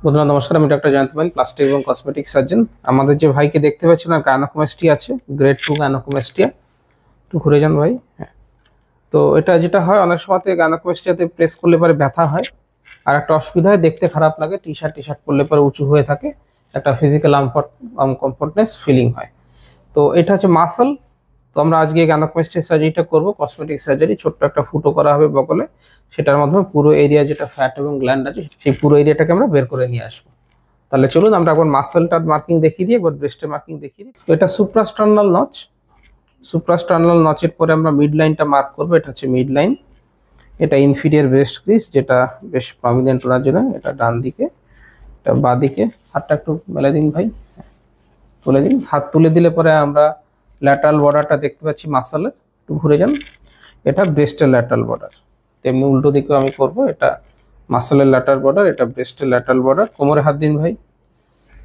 বন্ধুরা নমস্কার, আমি ডক্টর জয়ন্ত পাল, প্লাস্টিক এবং কসমেটিক সার্জন। আমাদের যে ভাইকে দেখতে পাচ্ছেন আর গাইনোকোমাস্টিয়া আছে, গ্রেড 2 গাইনোকোমাস্টিয়া। একটু ঘুরে যান ভাই। হ্যাঁ, তো এটা যেটা হয়, অনেক সময়তে গাইনোকোমাস্টিয়াতে প্রেস করলে পরে ব্যথা হয়, আর একটা অসুবিধা হয়, দেখতে খারাপ লাগে। টি শার্ট পরলে পরে উঁচু হয়ে থাকে, একটা ফিজিক্যাল আনকমফোর্টনেস ফিলিং হয়। তো এটা হচ্ছে মাসল। তো আমরা আজকে গাইনোকোমাস্টিয়া সার্জারিটা করব, কসমেটিক সার্জারি। ছোট্ট একটা ফুটো করা হবে বগলে, সেটার মাধ্যমে পুরো এরিয়া যেটা ফ্যাট এবং গ্ল্যান্ড আছে সেই পুরো এরিয়াটাকে আমরা বের করে নিয়ে আসবো। তাহলে চলুন আমরা একবার মাসলটার মার্কিং দেখিয়ে দিই, একবার ব্রেস্টের মার্কিং দেখিয়ে দিই। তো এটা সুপ্রাস্টার্নাল নচ। সুপ্রাস্টার্নাল নচের পরে আমরা মিড লাইনটা মার্ক করবো। এটা হচ্ছে মিড লাইন। এটা ইনফিরিয়ার ব্রেস্ট ক্রিজ, যেটা বেশ প্রমিনেন্ট ওনার জন্য। এটা ডান দিকে, এটা বাঁ দিকে। হাতটা একটু মেলে দিন ভাই, তুলে দিন। হাত তুলে দিলে পরে আমরা ল্যাটারাল বর্ডারটা দেখতে পাচ্ছি মাসলের। একটু ঘুরে যান। এটা ব্রেস্টের ল্যাটারাল বর্ডার। তেমনি উল্টো দিকেও আমি করব। এটা মাসলের ল্যাটারাল বর্ডার, এটা ব্রেস্টের ল্যাটারাল বর্ডার। কোমরে হাত দিন ভাই।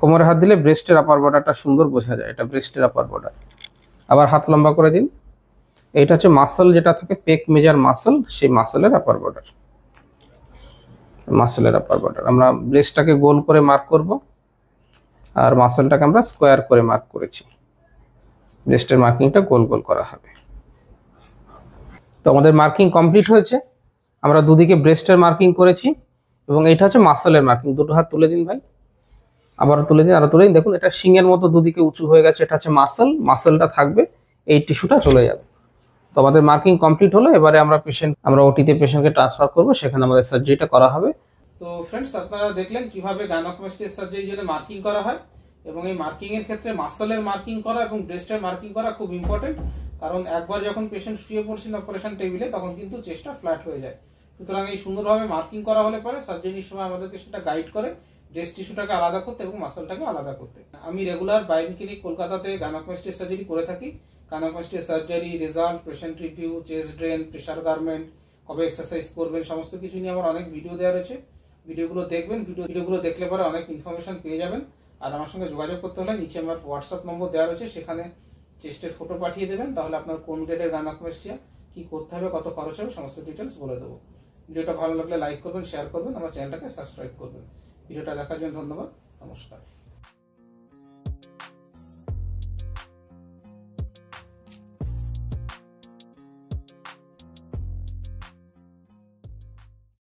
কোমরে হাত দিলে ব্রেস্টের আপার বর্ডারটা সুন্দর বোঝা যায়। এটা ব্রেস্টের আপার বর্ডার। আবার হাত লম্বা করে দিন। এইটা হচ্ছে মাসল, যেটা থাকে পেক মেজার মাসল, সেই মাসলের আপার বর্ডার। মাসলের আপার বর্ডার আমরা ব্রেস্টটাকে গোল করে মার্ক করব, আর মাসলটাকে আমরা স্কোয়ার করে মার্ক করেছি। ব্রেস্টের মার্কিংটা গোল গোল করা হবে। তো আমাদের মার্কিং কমপ্লিট হয়েছে। আমরা দুদিকে ব্রেস্টের মার্কিং করেছি, এবং এইটা হচ্ছে মাসলের মার্কিং। দুটো হাত তুলে দিন ভাই, আবার তুলে দিন, আরো তুলে দিন। দেখুন এটা শিংয়ের মতো দুদিকে উঁচু হয়ে গেছে। এটা হচ্ছে মাসল, মাসলটা থাকবে, এই টিস্যুটা চলে যাবে। তো আমাদের মার্কিং কমপ্লিট হলো। এবারে আমরা ওটিতে পেশেন্টকে ট্রান্সফার করব, সেখানে আমাদের সার্জারিটা করা হবে। তো ফ্রেন্ডস, আপনারা দেখলেন কিভাবে গাইনোকোমাস্টিয়া সার্জারির জন্য মার্কিং করা হয়, এবং এই মার্কিং এর ক্ষেত্রে মাসলের মার্কিং করা এবং ব্রেস্টের মার্কিং করা খুব ইম্পর্টেন্ট। কারণ একবার যখন পেশেন্ট শুয়ে পড়ছেন অপারেশন টেবিলে, তখন কিন্তু চেস্টটা ফ্ল্যাট হয়ে যায়। সুতরাং এই সুন্দরভাবে মার্কিং করা হলে পরে সার্জারির সময় আমাদেরকে সেটা গাইড করে ব্রেস্ট টিস্যুটাকে আলাদা করতে এবং মাসলটাকে আলাদা করতে। আমি রেগুলার বাইন ক্লিনিক কলকাতাতে গাইনোকোমাস্টিয়া সার্জারি করে থাকি। Gynaecomastia surgery, result, patient review, chest drain, pressure garment, কবে এক্সারসাইজ করবেন, সমস্ত কিছু নিয়ে আমার অনেক ভিডিও দেওয়া রয়েছে। ভিডিওগুলো দেখবেন। ভিডিওগুলো দেখলে পরে অনেক ইনফরমেশন পেয়ে যাবেন। আর আমার সঙ্গে যোগাযোগ করতে হলে নিচে আমার হোয়াটসঅ্যাপ নম্বর দেওয়া রয়েছে, সেখানে চেস্টের ফটো পাঠিয়ে দেবেন। তাহলে আপনার কোন গ্রেডের গাইনোকোমাস্টিয়া, কি করতে হবে, কত খরচ হবে, সমস্ত ডিটেলস বলে দেবো। ভিডিওটা ভালো লাগলে লাইক করবেন, শেয়ার করবেন, আমার চ্যানেলটাকে সাবস্ক্রাইব করবেন। ভিডিওটা দেখার জন্য ধন্যবাদ। নমস্কার।